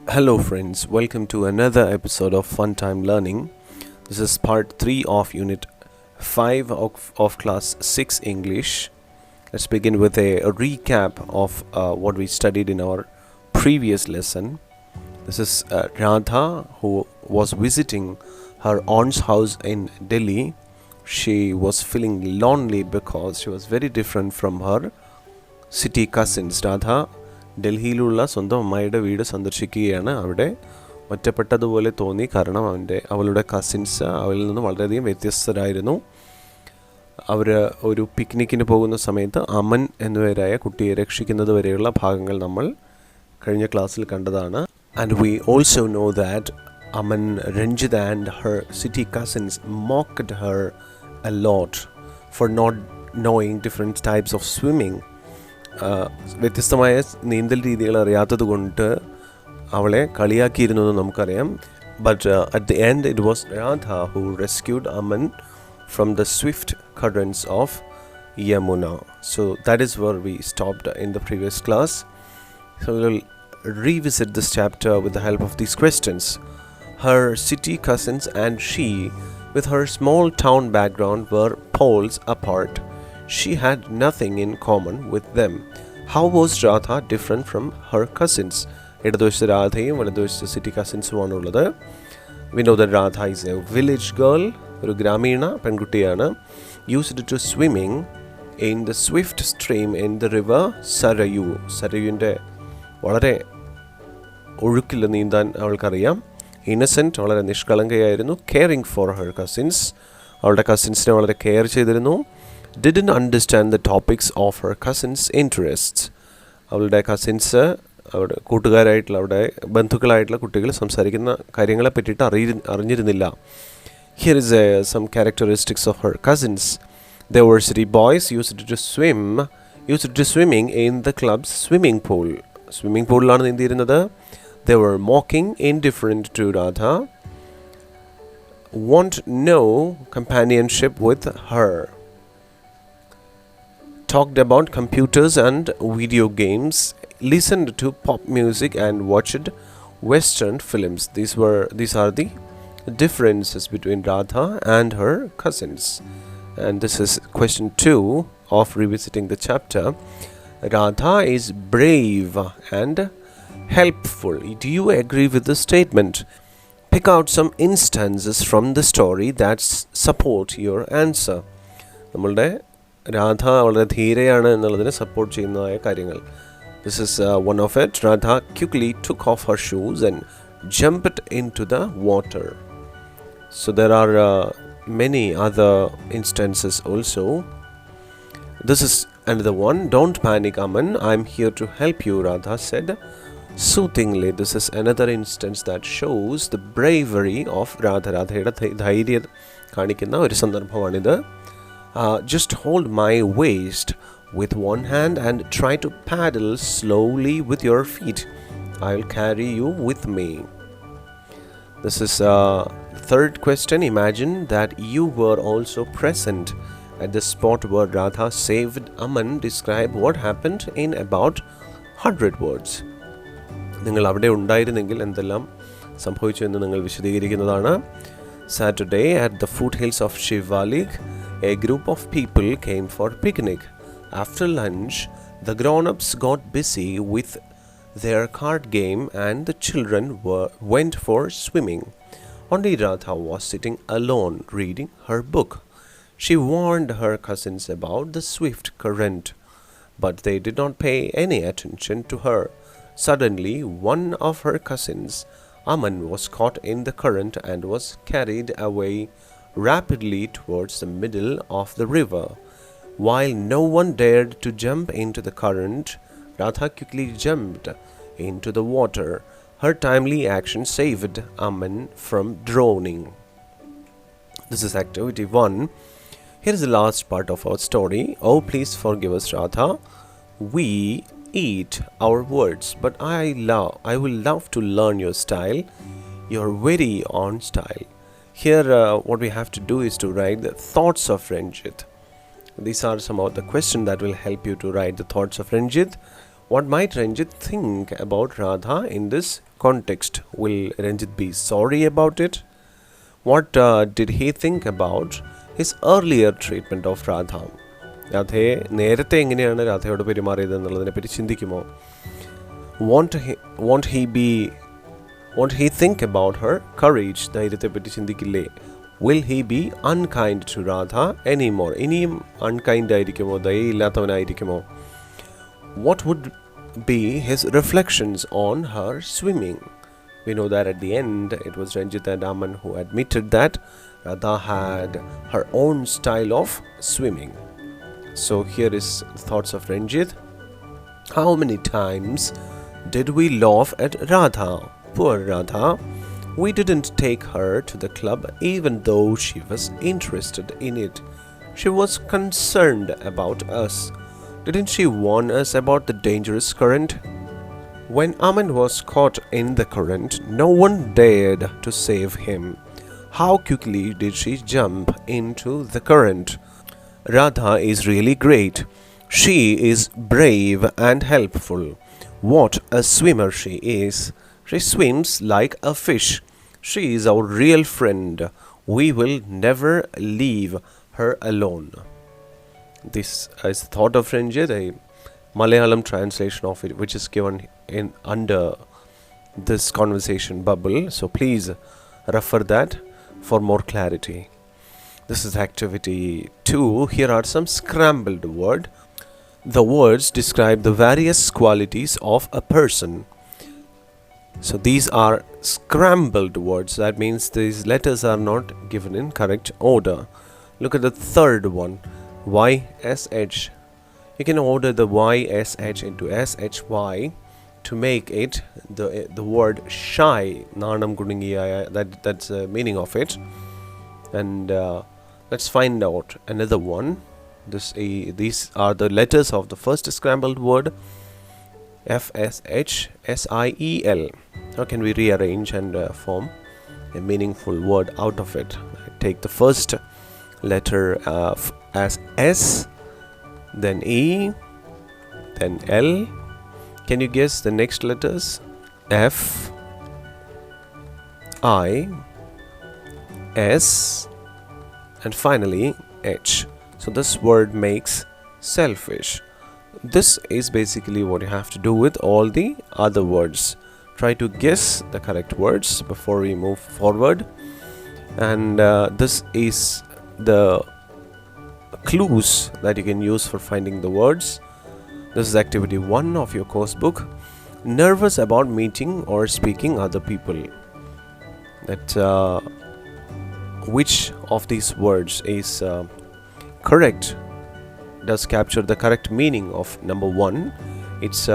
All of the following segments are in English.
Hello friends, welcome to another episode of Fun Time Learning. This is part 3 of Unit 5 of Class 6 English. Let's begin with a recap of what we studied in our previous lesson. This is Radha, who was visiting her aunt's house in Delhi. She was feeling lonely because she was very different from her city cousins. Radha ഡൽഹിയിലുള്ള സ്വന്തം അമ്മയുടെ വീട് സന്ദർശിക്കുകയാണ്. അവിടെ ഒറ്റപ്പെട്ടതുപോലെ തോന്നി, കാരണം അവളുടെ cousins അവളിൽ നിന്ന് വളരെയധികം വ്യത്യസ്തരായിരുന്നു. അവർ ഒരു പിക്നിക്കിന് പോകുന്ന സമയത്ത് അമൻ എന്നുപേരായ കുട്ടിയെ രക്ഷിക്കുന്നത് വരെയുള്ള ഭാഗങ്ങൾ നമ്മൾ കഴിഞ്ഞ ക്ലാസ്സിൽ കണ്ടതാണ്. And we also know that Aman, Ranjith and her city cousins mocked her a lot for not knowing different types of swimming. വ്യത്യസ്തമായ നീന്തൽ രീതികൾ അറിയാത്തത് കൊണ്ട് അവളെ കളിയാക്കിയിരുന്നു എന്ന് നമുക്കറിയാം. But at the end it was Radha who rescued Aman from the Swift currents of Yamuna. So that is where we stopped in the previous class. So we will revisit this chapter with the help of these questions. Her city cousins and she, with her small town background, were poles apart. She had nothing in common with them. How was Radha different from her cousins? ഇടതുവശത്ത് രാധയും വലതുവശത്ത് city കസിൻസുമാണ് ഉള്ളത്. We know that Radha is a village girl, ഒരു ഗ്രാമീണ പെൺകുട്ടിയാണ്. Used to swimming in the swift stream in the river Sarayu. സരയുവിൻ്റെ വളരെ ഒഴുക്കിൽ നീന്താൻ അവൾക്കറിയാം. Innocent, വളരെ നിഷ്കളങ്കയായിരുന്നു. കെയറിങ് ഫോർ ഹെർ കസിൻസ്, അവളുടെ കസിൻസിനെ വളരെ കെയർ ചെയ്തിരുന്നു. Didn't understand the topics of her cousins' interests. അവളുടെ കസിൻസ്, അവരുടെ കൂട്ടുകാരായിട്ടുള്ള, അവരുടെ ബന്ധുക്കളായിട്ടുള്ള കുട്ടികൾ സംസാരിക്കുന്ന കാര്യങ്ങളെ പറ്റിയിട്ട് അറിഞ്ഞിരുന്നില്ല. Here is some characteristics of her cousins. They were city boys, used to swimming in the club's swimming pool. Swimming poolലാണ് നീന്തിയിരുന്നത്. They were mocking, indifferent to Radha, want no companionship with her. Talked about computers and video games, listened to pop music and watched Western films. These are the differences between Radha and her cousins. And this is question 2 of revisiting the chapter. Radha is brave and helpful. Do you agree with the statement? Pick out some instances from the story that support your answer. നമ്മളുടെ രാധ വളരെ ധീരയാണ് എന്നുള്ളതിനെ support ചെയ്യുന്നതായ കാര്യങ്ങൾ. This is one of it. Radha quickly took off her shoes and jumped into the water. So there are many other instances also. This is another one. Don't panic, Aman. I'm here to help you, Radha said soothingly. This is another instance that shows the bravery of Radha. രാധയുടെ ധൈര്യം കാണിക്കുന്ന ഒരു സന്ദർഭമാണിത്. Just hold my waist with one hand and try to paddle slowly with your feet. I'll carry you with me. This is third question. Imagine that you were also present at the spot where Radha saved Aman. Describe what happened in about 100 words. നിങ്ങൾ അവിടെ ഉണ്ടായിരുന്നെങ്കിൽ എന്തെല്ലാം സംഭവിച്ചു എന്ന് നിങ്ങൾ വിശദീകരിക്കുന്നതാണ്. Saturday at the foothills of Shivalik, a group of people came for picnic. After lunch, the grown-ups got busy with their card game and the children went for swimming. Only Radha was sitting alone reading her book. She warned her cousins about the swift current, but they did not pay any attention to her. Suddenly, one of her cousins, Aman, was caught in the current and was carried away rapidly towards the middle of the river. While no one dared to jump into the current, Radha quickly jumped into the water. Her timely action saved Aman from drowning. This is activity 1. Here is the last part of our story. Oh, please forgive us, Radha. We eat our words, but I will love to learn your style, your very own style. Here what we have to do is to write the thoughts of Ranjit. These are some of the questions that will help you to write the thoughts of Ranjit. What might Ranjit think about Radha in this context? Will Ranjit be sorry about it? What did he think about his earlier treatment of Radha? രാധയെ നേരത്തെ എങ്ങനെയാണ് രാധയോട് പെരുമാറിയത് എന്നുള്ളതിനെ പറ്റി ചിന്തിക്കുമോ? Won't he think about her courage? ധൈര്യത്തെ പറ്റി ചിന്തിക്കില്ലേ? Will he be unkind to Radha anymore? ഇനിയും unkind ആയിരിക്കുമോ? ദയയില്ലാത്തവനായിരിക്കുമോ? What would be his reflections on her swimming? We know that at the end it was Ranjit and Aman who admitted that Radha had her own style of swimming. So here is the thoughts of Ranjit. How many times did we laugh at Radha? Poor Radha. We didn't take her to the club even though she was interested in it. She was concerned about us. Didn't she warn us about the dangerous current? When Aman was caught in the current, no one dared to save him. How quickly did she jump into the current? Radha is really great. She is brave and helpful. What a swimmer she is. She swims like a fish. She is our real friend. We will never leave her alone. This is the thought of Ranjit, a Malayalam translation of it, which is given in under this conversation bubble. So please refer that for more clarity. This is activity 2. Here are some scrambled words. The words describe the various qualities of a person. So these are scrambled words. That means these letters are not given in correct order. Look at the third one. YSH. You can order the YSH into SHY to make it the word shy. Nanam Gudingiyaya. That's the meaning of it. And let's find out another one. These are the letters of the first scrambled word. FSHSIEL. How can we rearrange and form a meaningful word out of it? Take the first letter as S, then E, then L. Can you guess the next letters? F, I, S, and finally H. So this word makes selfish. This is basically what you have to do with all the other words. Try to guess the correct words before we move forward. And this is the clues that you can use for finding the words. This is activity 1 of your course book. Nervous about meeting or speaking other people. That which of these words is correct? Does capture the correct meaning of number 1. It's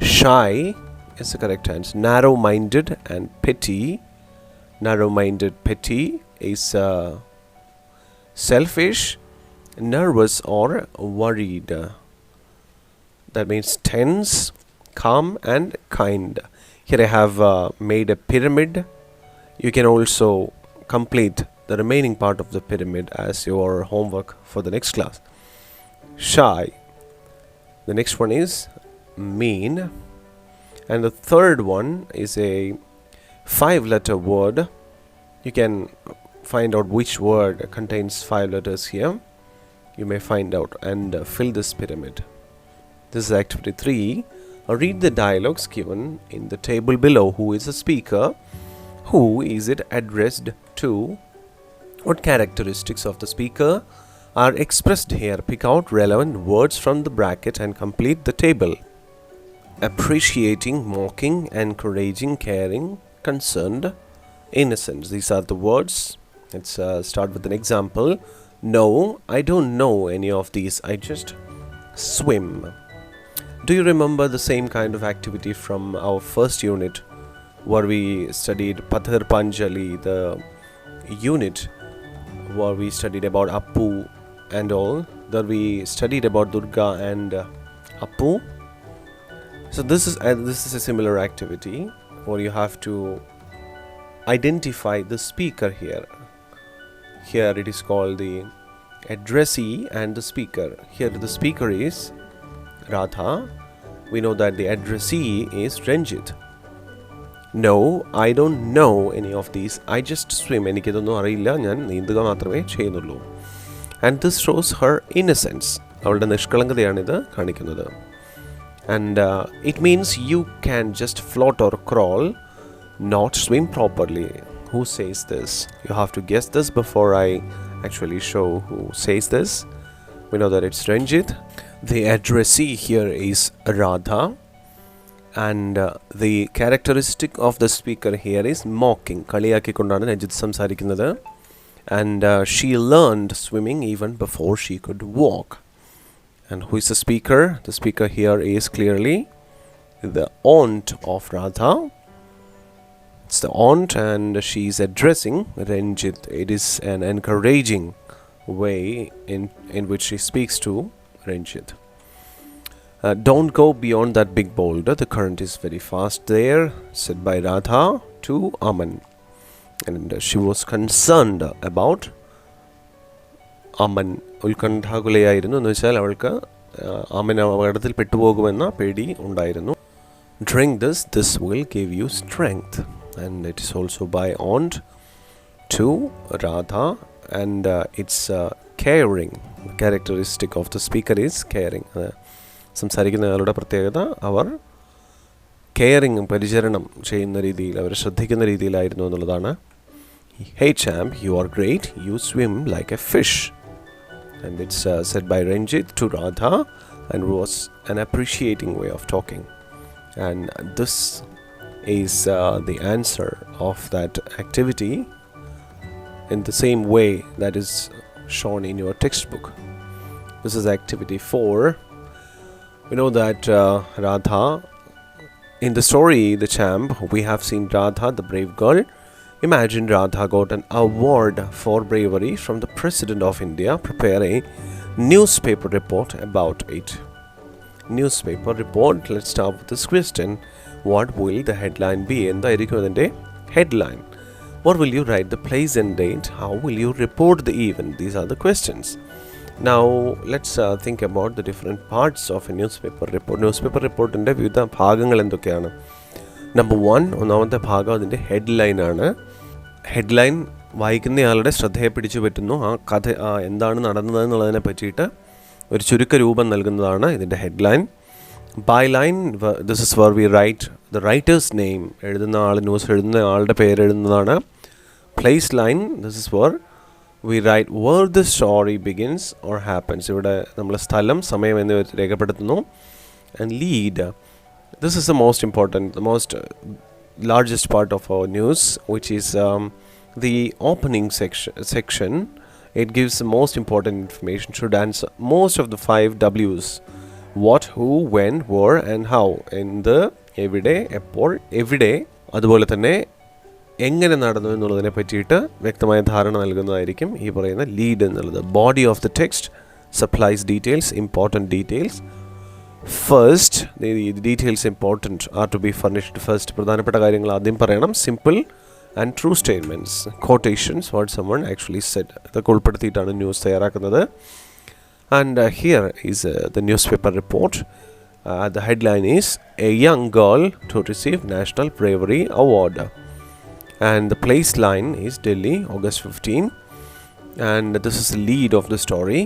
shy is the correct answer. Narrow-minded and petty. Narrow-minded, petty is selfish, nervous or worried. That means tense, calm and kind. Here I have made a pyramid. You can also complete the remaining part of the pyramid as your homework for the next class. Shy. The next one is mean. And the third one is a 5-letter word. You can find out which word contains 5 letters here. You may find out and fill this pyramid. This is activity 3. Read the dialogues given in the table below. Who is the speaker? Who is it addressed to? What characteristics of the speaker are expressed here? Pick out relevant words from the bracket and complete the table. Appreciating, mocking, encouraging, caring, concerned, innocent. These are the words. Let's start with an example. No, I don't know any of these. I just swim. Do you remember the same kind of activity from our first unit where we studied Pathar Panjali, the unit where we studied about Appu and all? That we studied about Durga and Appu. So this is a similar activity where you have to identify the speaker here. Here it is called the addressee and the speaker. Here the speaker is Radha. We know that the addressee is Ranjit. No, I don't know any of these. I just swim. എനിക്കിതൊന്നും അറിയില്ല, ഞാൻ നീന്തുക മാത്രമേ ചെയ്യുന്നുള്ളൂ. And this shows her innocence. അവളുടെ നിഷ്കളങ്കതയാണിത് കാണിക്കുന്നത്. And it means you can just float or crawl, not swim properly. Who says this? You have to guess this before I actually show who says this. We know that it's Ranjit. The addressee here is Radha. And the characteristic of the speaker here is mocking. കളിയാക്കിക്കൊണ്ടാണ് Ranjith സംസാരിക്കുന്നത്. And she learned swimming even before she could walk. And who is the speaker? The speaker here is clearly the aunt of Radha. It's the aunt and she is addressing Ranjit. It is an encouraging way in which she speaks to Ranjit. Don't go beyond that big boulder. The current is very fast there, said by Radha to Aman. And she was concerned about Aman. ഉത്കണ്ഠാകുലയായിരുന്നു എന്ന് വെച്ചാൽ അവൾക്ക് അമൻ അപകടത്തിൽ പെട്ടുപോകുമെന്ന പേടി ഉണ്ടായിരുന്നു. Drink this, this will give you strength. And it is also by aunt to Radha. And it's caring. The characteristic of the speaker is caring. സംസാരിക്കുന്ന ആളുടെ പ്രത്യേകത അവർ caring, പരിചരണം ചെയ്യുന്ന രീതിയിൽ, അവർ ശ്രദ്ധിക്കുന്ന രീതിയിലായിരുന്നു എന്നുള്ളതാണ്. Hey champ, you are great. You swim like a fish. And it's said by Ranjit to Radha and was an appreciating way of talking. And this is the answer of that activity in the same way that is shown in your textbook. This is activity 4. We know that Radha, in the story The Champ, we have seen Radha, the brave girl. Imagine Radha got an award for bravery from the President of India. Prepare a newspaper report about it. Newspaper report. Let's start with this question. What will the headline be? എന്തായിരിക്കും headline? What will you write the place and date? How will you report the event? These are the questions. Now let's think about the different parts of a newspaper report. Newspaper report ന്റെ വിവിധ ഭാഗങ്ങൾ എന്തൊക്കെയാണ്? Number 1, ഒന്നാമത്തെ ഭാഗം അതിൻ്റെ headline ആണ്. Headline വായിക്കുന്നയാളുടെ ശ്രദ്ധയെ പിടിച്ചു പറ്റുന്നു. ആ കഥ എന്താണ് നടന്നത് എന്നുള്ളതിനെ പറ്റിയിട്ട് ഒരു ചുരുക്ക രൂപം നൽകുന്നതാണ് ഇതിൻ്റെ headline. Byline, this is where we write the writer's name. എഴുതുന്ന ആൾ, ന്യൂസ് എഴുതുന്ന ആളുടെ പേര് എഴുതുന്നതാണ്. Place line, this is where we write where the story begins or happens. ഇവിടെ നമ്മൾ സ്ഥലം, സമയം എന്നിവ രേഖപ്പെടുത്തുന്നു. And lead, this is the most important, the most largest part of our news, which is the opening section. It gives the most important information, should answer most of the 5 W's: what, who, when, where and how. In the everyday, എപ്പോൾ, everyday, അതുപോലെ തന്നെ എങ്ങനെ നടന്നു എന്നുള്ളതിനെ പറ്റിയിട്ട് വ്യക്തമായ ധാരണ നൽകുന്നതായിരിക്കും ഈ പറയുന്ന ലീഡ് എന്നുള്ളത്. Body of the text supplies details, important details. First, the details important are to be furnished first. പ്രധാനപ്പെട്ട കാര്യങ്ങൾ ആദ്യം പറയണം. Simple and true statements, quotations, what someone actually said, ഇതൊക്കെ ഉൾപ്പെടുത്തിയിട്ടാണ് ന്യൂസ് തയ്യാറാക്കുന്നത്. And here is the newspaper report. The headline is a young girl to receive National Bravery Award. And the place line is Delhi, August 15. And this is the lead of the story.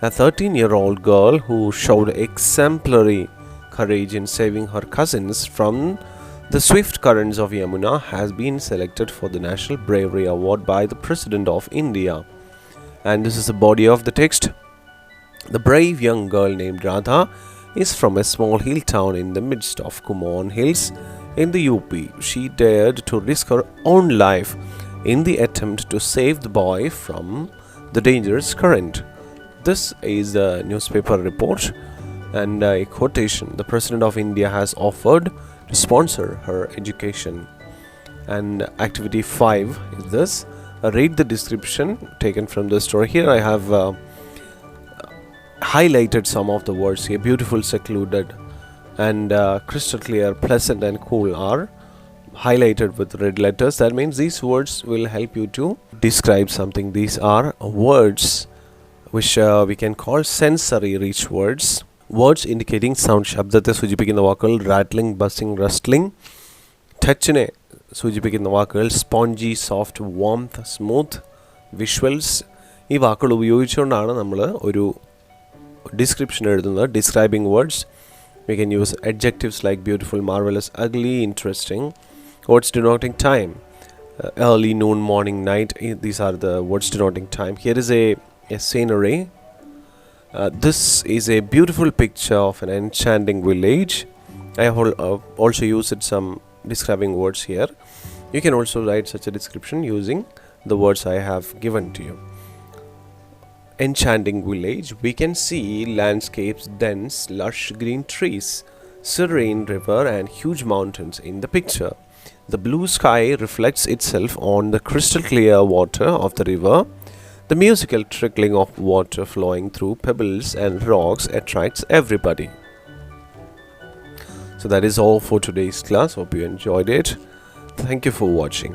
A 13-year-old girl who showed exemplary courage in saving her cousins from the swift currents of Yamuna has been selected for the National Bravery Award by the President of India. And this is the body of the text. The brave young girl named Radha is from a small hill town in the midst of Kumaon Hills in the UP. She dared to risk her own life in the attempt to save the boy from the dangerous current. This is the newspaper report and a quotation. The President of India has offered to sponsor her education. And activity 5 is this. Read the description taken from the story. Here I have highlighted some of the words here. Beautiful, secluded, and crystal clear, pleasant and cool are highlighted with red letters. That means these words will help you to describe something. These are words which we can call sensory rich words. Words indicating sound. ശബ്ദത്തെ സൂചിപ്പിക്കുന്ന വാക്കുകൾ rattling, buzzing, rustling. ടച്ചിനെ സൂചിപ്പിക്കുന്ന വാക്കുകൾ spongy, soft, warmth, smooth. Visuals. ഈ വാക്കുകൾ ഉപയോഗിച്ചുകൊണ്ടാണ് നമ്മൾ ഒരു description എഴുതുന്നത്. Describing words. We can use adjectives like beautiful, marvelous, ugly, interesting. Words denoting time. Early, noon, morning, night. These are the words denoting time. Here is a scenery. This is a beautiful picture of an enchanting village. I have also used some describing words here. You can also write such a description using the words I have given to you. Enchanting village. We can see landscapes, dense, lush green trees, serene river and huge mountains in the picture. The blue sky reflects itself on the crystal clear water of the river. The musical trickling of water flowing through pebbles and rocks attracts everybody. So that is all for today's class. Hope you enjoyed it. Thank you for watching.